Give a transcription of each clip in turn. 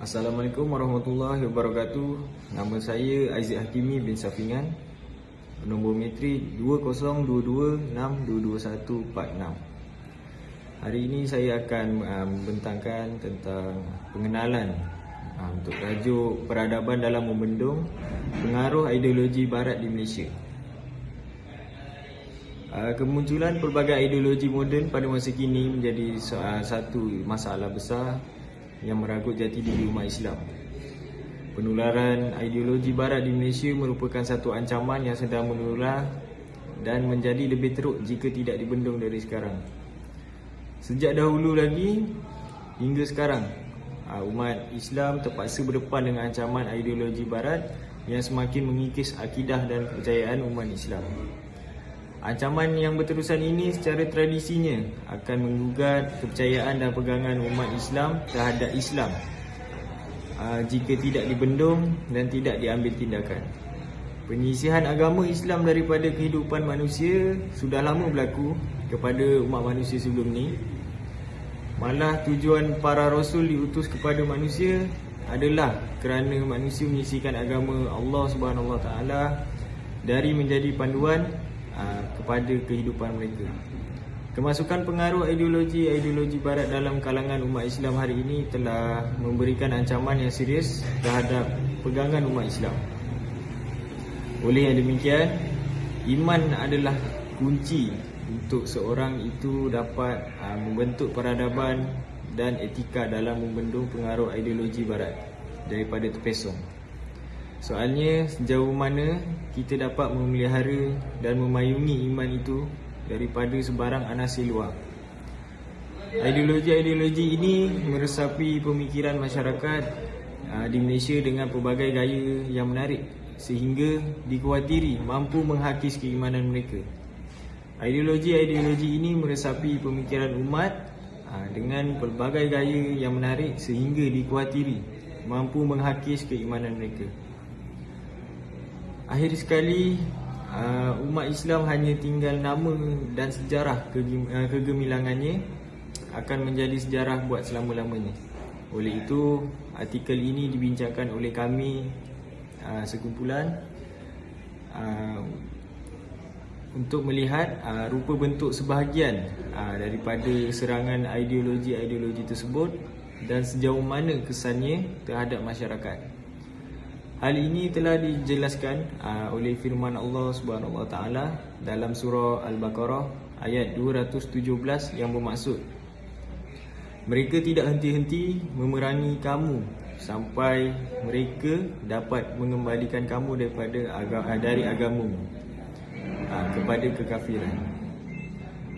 Assalamualaikum warahmatullahi wabarakatuh. Nama saya Aziz Hakimi bin Safingan. Nombor metrik 2022622146. Hari ini saya akan membentangkan tentang pengenalan untuk tajuk peradaban dalam membendung pengaruh ideologi barat di Malaysia. Kemunculan pelbagai ideologi moden pada masa kini menjadi satu masalah besar yang meragut jati diri umat Islam. Penularan ideologi barat di Malaysia merupakan satu ancaman yang sedang menular dan menjadi lebih teruk jika tidak dibendung dari sekarang. Sejak dahulu lagi hingga sekarang, umat Islam terpaksa berdepan dengan ancaman ideologi barat yang semakin mengikis akidah dan kepercayaan umat Islam. Ancaman yang berterusan ini secara tradisinya akan menggugat kepercayaan dan pegangan umat Islam terhadap Islam jika tidak dibendung dan tidak diambil tindakan. Penyisihan agama Islam daripada kehidupan manusia sudah lama berlaku kepada umat manusia sebelum ni. Malah tujuan para rasul diutus kepada manusia adalah kerana manusia menyisihkan agama Allah Subhanahu Wa Taala dari menjadi panduan kepada kehidupan mereka. Kemasukan pengaruh ideologi barat dalam kalangan umat Islam hari ini telah memberikan ancaman yang serius terhadap pegangan umat Islam. Oleh yang demikian, iman adalah kunci untuk seorang itu dapat membentuk peradaban dan etika dalam membendung pengaruh ideologi barat daripada terpesong. Soalnya, sejauh mana kita dapat memelihara dan memayungi iman itu daripada sebarang anasir luar. Ideologi ini meresapi pemikiran masyarakat di Malaysia dengan pelbagai gaya yang menarik sehingga dikhawatiri mampu menghakis keimanan mereka. Ideologi ini meresapi pemikiran umat dengan pelbagai gaya yang menarik sehingga dikhawatiri mampu menghakis keimanan mereka. Akhir sekali, umat Islam hanya tinggal nama dan sejarah kegemilangannya akan menjadi sejarah buat selama-lamanya. Oleh itu, artikel ini dibincangkan oleh kami sekumpulan untuk melihat rupa bentuk sebahagian daripada serangan ideologi tersebut dan sejauh mana kesannya terhadap masyarakat. Hal ini telah dijelaskan oleh firman Allah Subhanahu Wa Taala dalam surah Al-Baqarah ayat 217 yang bermaksud, mereka tidak henti-henti memerangi kamu sampai mereka dapat mengembalikan kamu dari agamamu kepada kekafiran.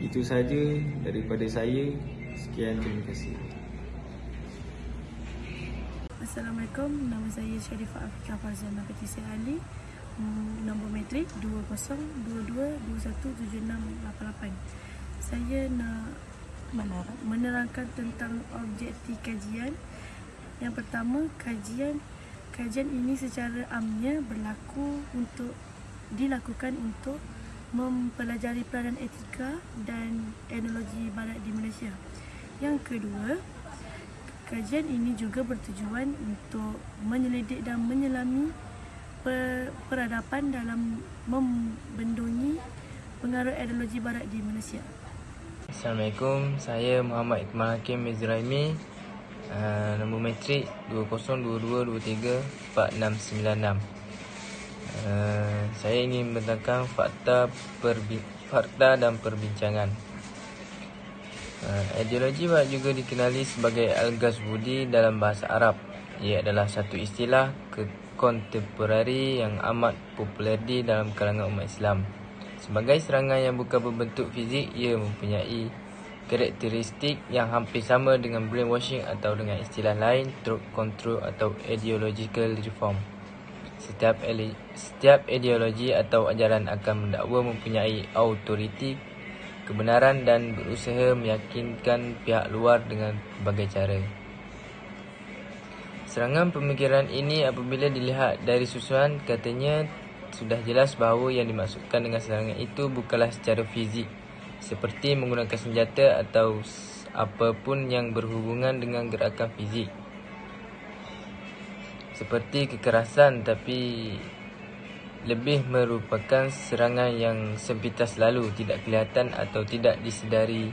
Itu saja daripada saya. Sekian, terima kasih. Assalamualaikum, nama saya Sharifah Afrika Farzana Petisi Ali, nombor metrik 2022217688. Saya nak menerangkan tentang objektif kajian. Yang pertama, kajian ini secara amnya dilakukan untuk mempelajari peranan etika dan etnologi barat di Malaysia. Yang kedua, kajian ini juga bertujuan untuk menyelidik dan menyelami peradaban dalam membendungi pengaruh ideologi barat di Malaysia. Assalamualaikum, saya Muhammad Ikmal Hakim Mizraimi, nombor metrik 2022234696. Saya ingin membentangkan fakta dan perbincangan. Ideologi barat juga dikenali sebagai Al-Ghazwudi dalam bahasa Arab. Ia adalah satu istilah kontemporari yang amat popular di dalam kalangan umat Islam. Sebagai serangan yang bukan berbentuk fizik, ia mempunyai karakteristik yang hampir sama dengan brainwashing atau dengan istilah lain, throat control atau ideological reform. Setiap ideologi atau ajaran akan mendakwa mempunyai autoriti, kebenaran dan berusaha meyakinkan pihak luar dengan berbagai cara. Serangan pemikiran ini apabila dilihat dari susunan katanya sudah jelas bahawa yang dimaksudkan dengan serangan itu bukanlah secara fizik seperti menggunakan senjata atau apapun yang berhubungan dengan gerakan fizik. seperti kekerasan, tapi lebih merupakan serangan yang sepintas lalu, tidak kelihatan atau tidak disedari,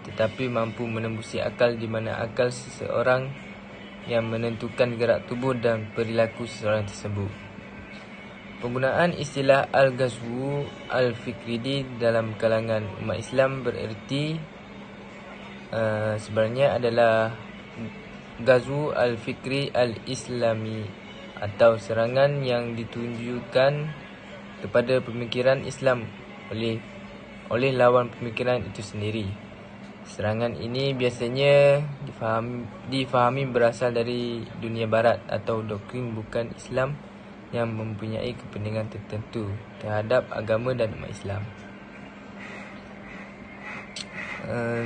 tetapi mampu menembusi akal, di mana akal seseorang yang menentukan gerak tubuh dan perilaku seseorang tersebut. Penggunaan istilah Al-Ghazwu Al-Fikri dalam kalangan umat Islam bererti sebenarnya adalah Ghazwu Al-Fikri Al-Islami, atau serangan yang ditujukan kepada pemikiran Islam oleh lawan pemikiran itu sendiri. Serangan ini biasanya difahami berasal dari dunia barat atau doktrin bukan Islam yang mempunyai kepentingan tertentu terhadap agama dan umat Islam.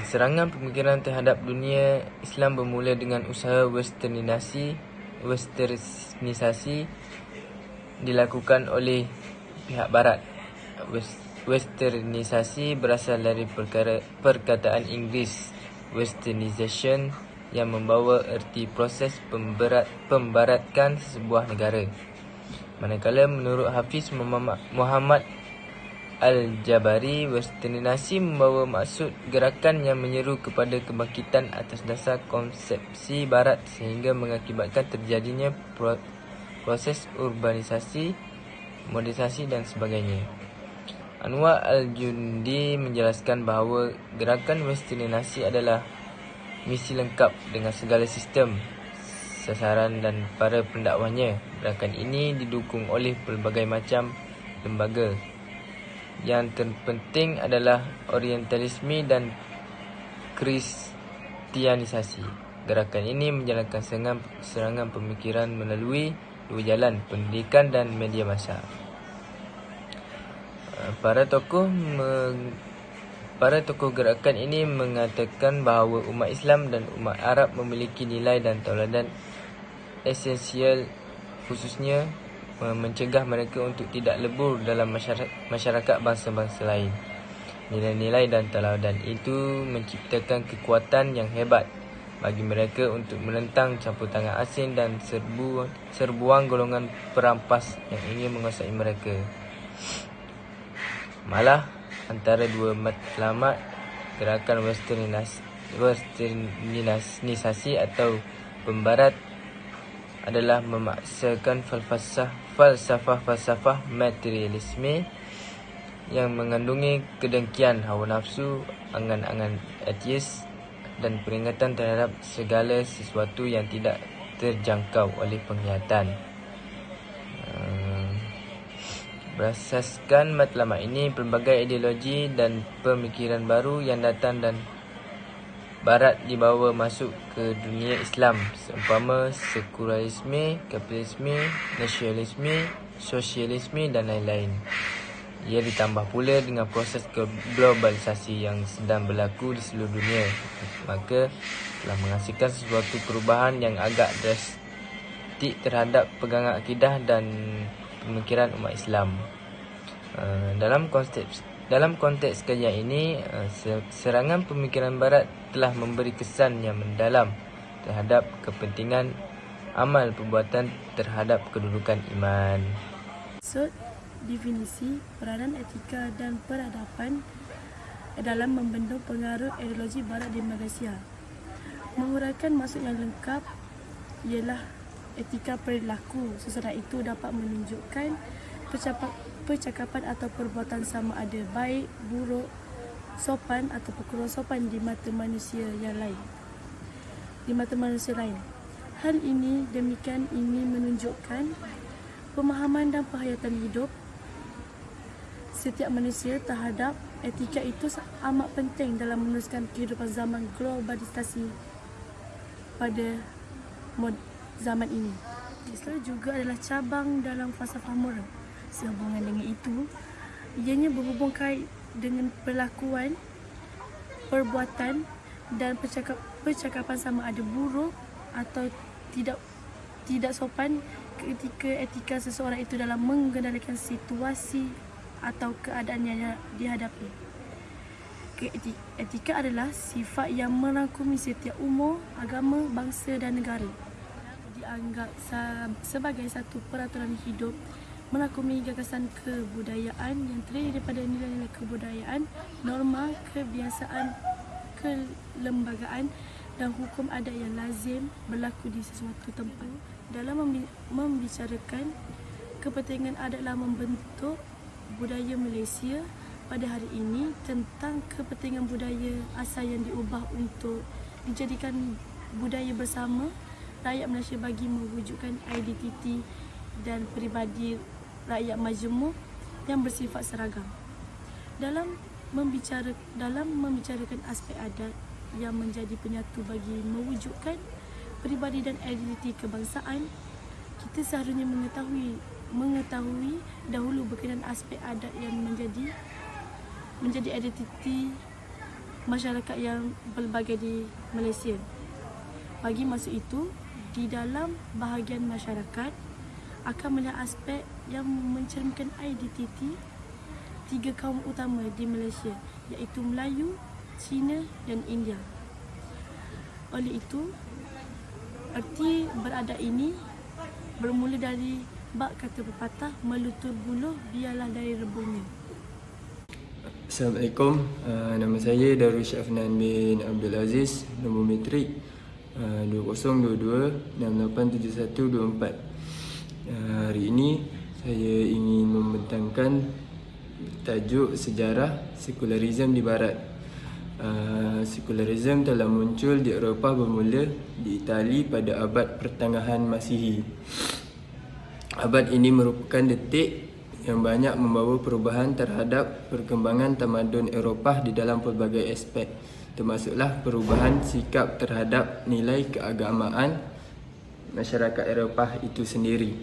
Serangan pemikiran terhadap dunia Islam bermula dengan usaha westernisasi dilakukan oleh pihak barat. Westernisasi berasal dari perkataan Inggeris westernization yang membawa erti proses pembaratkan sebuah negara. Manakala menurut Hafiz Muhammad Al-Jabari, westernisasi membawa maksud gerakan yang menyeru kepada kebangkitan atas dasar konsepsi barat sehingga mengakibatkan terjadinya proses urbanisasi, modernisasi dan sebagainya. Anwar Al-Jundi menjelaskan bahawa gerakan westernisasi adalah misi lengkap dengan segala sistem, sasaran dan para pendakwahnya. Gerakan ini didukung oleh pelbagai macam lembaga. Yang terpenting adalah orientalisme dan kristianisasi. Gerakan ini menjalankan serangan pemikiran melalui dua jalan, pendidikan dan media massa. Para tokoh gerakan ini mengatakan bahawa umat Islam dan umat Arab memiliki nilai dan tauladan esensial, khususnya mencegah mereka untuk tidak lebur dalam masyarakat bangsa-bangsa lain. Nilai-nilai dan tauladan itu menciptakan kekuatan yang hebat bagi mereka untuk menentang campur tangan asing dan serbuan golongan perampas yang ingin menguasai mereka. Malah antara dua matlamat gerakan westernisasi atau pembarat adalah memaksakan falsafah materialisme yang mengandungi kedengkian, hawa nafsu, angan-angan ateis dan peringatan terhadap segala sesuatu yang tidak terjangkau oleh penglihatan. Berasaskan matlamat ini, pelbagai ideologi dan pemikiran baru yang datang dan Barat dibawa masuk ke dunia Islam, seumpama sekularisme, kapitalisme, nasionalisme, sosialisme dan lain-lain. Ia ditambah pula dengan proses globalisasi yang sedang berlaku di seluruh dunia, maka telah menghasilkan sesuatu perubahan yang agak drastik terhadap pegangan akidah dan pemikiran umat Islam. Dalam konteks kajian ini, serangan pemikiran Barat telah memberi kesan yang mendalam terhadap kepentingan amal perbuatan terhadap kedudukan iman. Maksud, definisi, peranan etika dan peradaban dalam membendung pengaruh ideologi Barat di Malaysia. Menguraikan maksud yang lengkap ialah etika perilaku. Sesuatu itu dapat menunjukkan percakapan atau perbuatan sama ada baik, buruk, sopan atau kurang sopan di mata manusia lain. Hal ini demikian ini menunjukkan pemahaman dan penghayatan hidup setiap manusia terhadap etika itu amat penting dalam meneruskan kehidupan zaman globalisasi pada zaman ini. Islam juga adalah cabang dalam falsafah moral. Sehubungan dengan itu, ianya berhubung kait dengan perlakuan, perbuatan dan percakapan sama ada buruk atau tidak sopan ketika etika seseorang itu dalam mengendalikan situasi atau keadaan yang dihadapi. Etika adalah sifat yang merangkumi setiap umur, agama, bangsa dan negara. Di dianggap sebagai satu peraturan hidup merangkumi gagasan kebudayaan yang terdiri daripada nilai-nilai kebudayaan, norma, kebiasaan, kelembagaan dan hukum adat yang lazim berlaku di sesuatu tempat. Dalam membicarakan kepentingan adalah membentuk budaya Malaysia pada hari ini tentang kepentingan budaya asal yang diubah untuk dijadikan budaya bersama rakyat Malaysia bagi mewujudkan identiti dan peribadi rakyat majmuk yang bersifat seragam. Dalam membicarakan aspek adat yang menjadi penyatu bagi mewujudkan peribadi dan identiti kebangsaan, kita seharusnya mengetahui dahulu berkenaan aspek adat yang menjadi identiti masyarakat yang berbagai di Malaysia. Bagi masa itu, di dalam bahagian masyarakat akan melihat aspek yang mencerminkan identiti 3 kaum utama di Malaysia, iaitu Melayu, Cina dan India. Oleh itu, erti beradat ini bermula dari bab kata pepatah, melutur buluh biarlah dari rebungnya. Assalamualaikum, nama saya Darul Syafnan bin Abdul Aziz, nombor metrik 2022-687124. Hari ini saya ingin membentangkan tajuk sejarah sekularisme di Barat. Sekularisme telah muncul di Eropah bermula di Itali pada abad pertengahan Masihi. Abad ini merupakan detik yang banyak membawa perubahan terhadap perkembangan tamadun Eropah di dalam pelbagai aspek, termasuklah perubahan sikap terhadap nilai keagamaan masyarakat Eropah itu sendiri.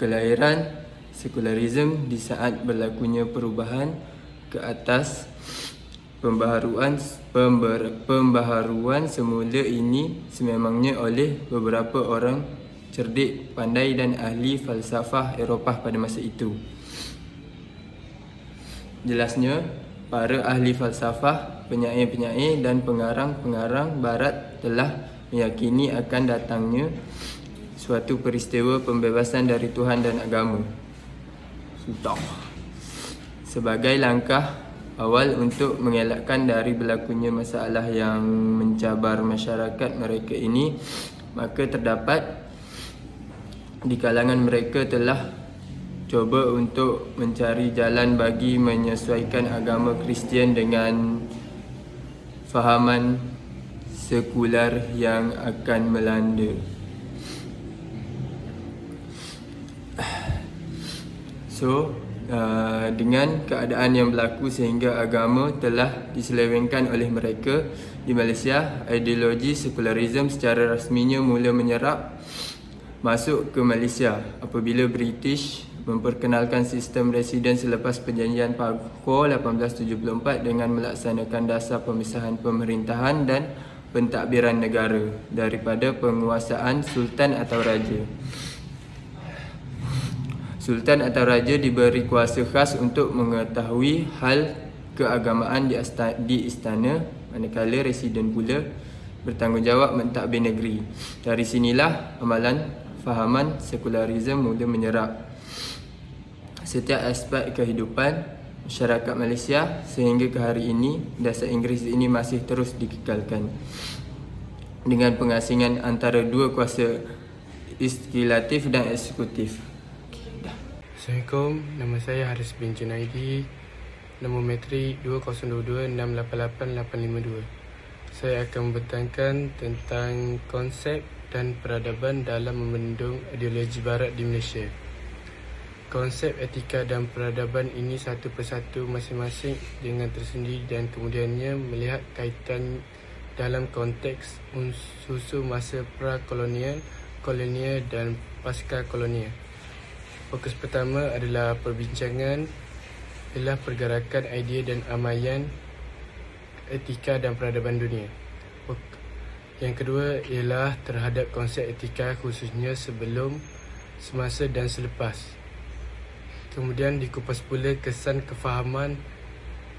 Kelahiran sekularisme di saat berlakunya perubahan ke atas pembaharuan semula ini sememangnya oleh beberapa orang cerdik, pandai dan ahli falsafah Eropah pada masa itu. Jelasnya, para ahli falsafah, penyair-penyair dan pengarang-pengarang Barat telah meyakini akan datangnya suatu peristiwa pembebasan dari Tuhan dan agama sebagai langkah awal untuk mengelakkan dari berlakunya masalah yang mencabar masyarakat mereka ini. Maka terdapat di kalangan mereka telah cuba untuk mencari jalan bagi menyesuaikan agama Kristian dengan fahaman sekular yang akan melanda. Dengan keadaan yang berlaku sehingga agama telah diselewengkan oleh mereka di Malaysia, ideologi sekularisme secara rasminya mula menyerap masuk ke Malaysia apabila British memperkenalkan sistem residen selepas perjanjian Pagoh 1874 dengan melaksanakan dasar pemisahan pemerintahan dan pentadbiran negara daripada penguasaan sultan atau raja. Sultan atau raja diberi kuasa khas untuk mengetahui hal keagamaan di istana, manakala residen pula bertanggungjawab mentadbir negeri. Dari sinilah amalan fahaman sekularisme mula menyerap setiap aspek kehidupan masyarakat Malaysia sehingga ke hari ini. Dasar Inggeris ini masih terus dikekalkan dengan pengasingan antara dua kuasa legislatif dan eksekutif. Assalamualaikum, nama saya Haris bin Junaidi, nombor metrik 2022-688852. Saya akan membentangkan tentang konsep dan peradaban dalam membendung ideologi Barat di Malaysia. Konsep etika dan peradaban ini satu persatu masing-masing dengan tersendiri dan kemudiannya melihat kaitan dalam konteks susu masa pra-kolonial, kolonial dan pasca kolonial. Fokus pertama adalah perbincangan ialah pergerakan idea dan amalan etika dan peradaban dunia. Yang kedua ialah terhadap konsep etika khususnya sebelum, semasa dan selepas. Kemudian dikupas pula kesan kefahaman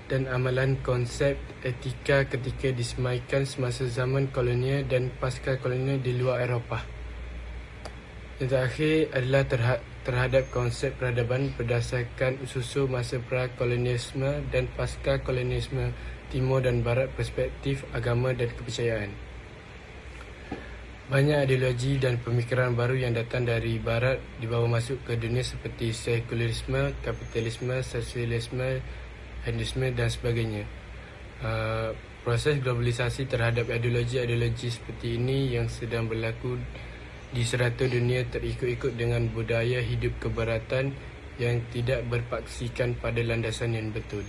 dan amalan konsep etika ketika disemaikan semasa zaman kolonial dan pasca kolonial di luar Eropah. Yang terakhir adalah terhadap konsep peradaban berdasarkan usus masa pra-kolonialisme dan pasca-kolonialisme Timur dan Barat, perspektif agama dan kepercayaan. Banyak ideologi dan pemikiran baru yang datang dari Barat dibawa masuk ke dunia seperti sekularisme, kapitalisme, sosialisme, hedonisme dan sebagainya. Proses globalisasi terhadap ideologi-ideologi seperti ini yang sedang berlaku di serata dunia terikut-ikut dengan budaya hidup kebaratan yang tidak berpaksikan pada landasan yang betul.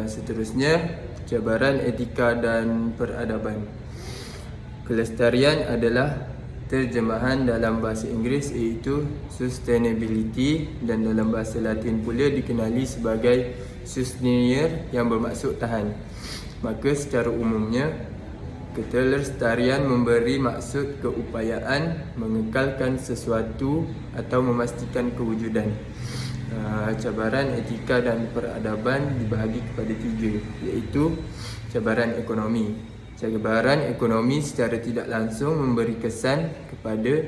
Seterusnya, cabaran etika dan peradaban. Kelestarian adalah terjemahan dalam bahasa Inggeris iaitu sustainability dan dalam bahasa Latin pula dikenali sebagai sustainer yang bermaksud tahan. Maka secara umumnya kelestarian memberi maksud keupayaan mengekalkan sesuatu atau memastikan kewujudan. Cabaran etika dan peradaban dibahagi kepada 3 iaitu cabaran ekonomi. Cabaran ekonomi secara tidak langsung memberi kesan kepada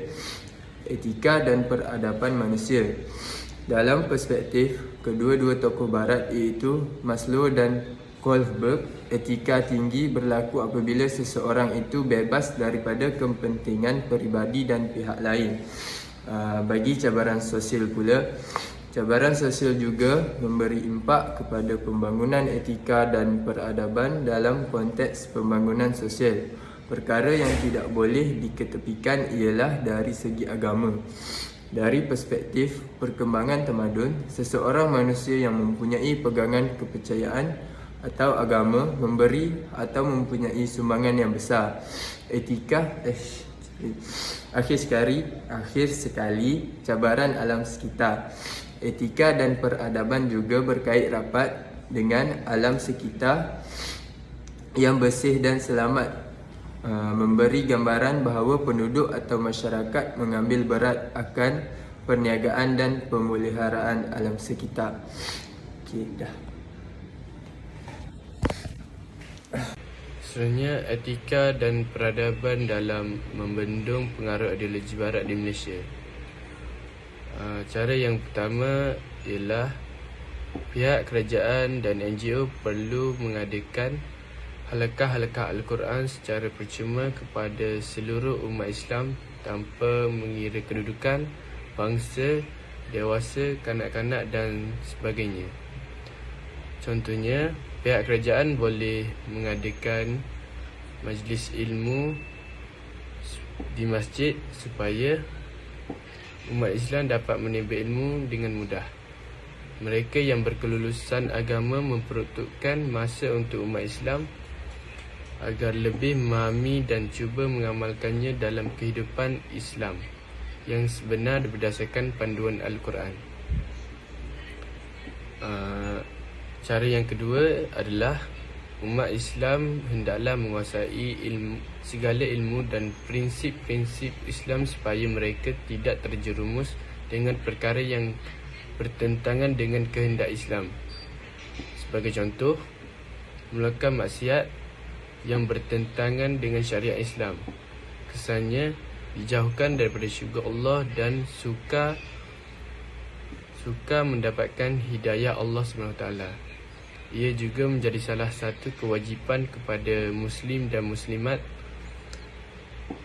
etika dan peradaban manusia. Dalam perspektif kedua-dua tokoh barat iaitu Maslow dan Kohlberg, etika tinggi berlaku apabila seseorang itu bebas daripada kepentingan peribadi dan pihak lain. Bagi cabaran sosial pula, cabaran sosial juga memberi impak kepada pembangunan etika dan peradaban dalam konteks pembangunan sosial. Perkara yang tidak boleh diketepikan ialah dari segi agama. Dari perspektif perkembangan tamadun, seseorang manusia yang mempunyai pegangan kepercayaan atau agama memberi atau mempunyai sumbangan yang besar. Akhir sekali, cabaran alam sekitar. Etika dan peradaban juga berkait rapat dengan alam sekitar yang bersih dan selamat, memberi gambaran bahawa penduduk atau masyarakat mengambil berat akan perniagaan dan pemeliharaan alam sekitar. Okey, dah. Sebenarnya etika dan peradaban dalam membendung pengaruh ideologi Barat di Malaysia. Cara yang pertama ialah pihak kerajaan dan NGO perlu mengadakan halaqah-halaqah Al-Quran secara percuma kepada seluruh umat Islam tanpa mengira kedudukan, bangsa, dewasa, kanak-kanak dan sebagainya. Contohnya, pihak kerajaan boleh mengadakan majlis ilmu di masjid supaya umat Islam dapat menimba ilmu dengan mudah. Mereka yang berkelulusan agama memperuntukkan masa untuk umat Islam agar lebih memahami dan cuba mengamalkannya dalam kehidupan Islam yang sebenar berdasarkan panduan Al-Quran. Cara yang kedua adalah umat Islam hendaklah menguasai segala ilmu dan prinsip-prinsip Islam supaya mereka tidak terjerumus dengan perkara yang bertentangan dengan kehendak Islam. Sebagai contoh, melakukan maksiat yang bertentangan dengan syariat Islam. Kesannya dijauhkan daripada syurga Allah dan suka mendapatkan hidayah Allah SWT. Ia juga menjadi salah satu kewajipan kepada Muslim dan Muslimat.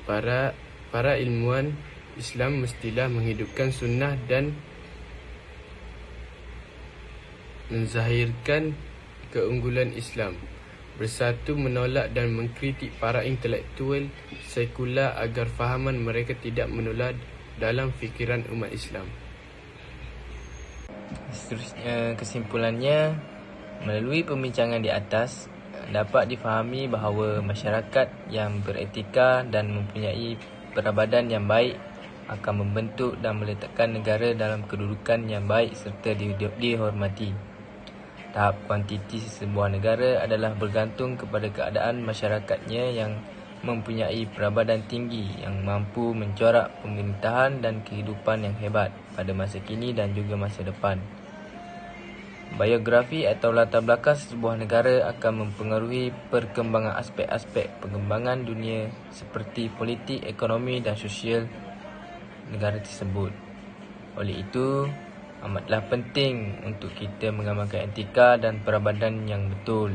Para ilmuwan Islam mestilah menghidupkan sunnah dan menzahirkan keunggulan Islam, bersatu menolak dan mengkritik para intelektual sekular agar fahaman mereka tidak menular dalam fikiran umat Islam. Seterusnya, kesimpulannya, melalui pembincangan di atas dapat difahami bahawa masyarakat yang beretika dan mempunyai peradaban yang baik akan membentuk dan meletakkan negara dalam kedudukan yang baik serta dihormati. Tahap kuantiti sebuah negara adalah bergantung kepada keadaan masyarakatnya yang mempunyai peradaban tinggi yang mampu mencorak pemerintahan dan kehidupan yang hebat pada masa kini dan juga masa depan. Biografi atau latar belakang sebuah negara akan mempengaruhi perkembangan aspek-aspek pengembangan dunia seperti politik, ekonomi dan sosial negara tersebut. Oleh itu, amatlah penting untuk kita mengamalkan etika dan perabdanan yang betul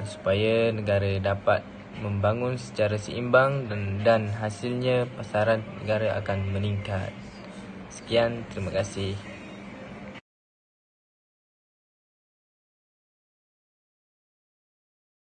supaya negara dapat membangun secara seimbang dan hasilnya pasaran negara akan meningkat. Sekian, terima kasih.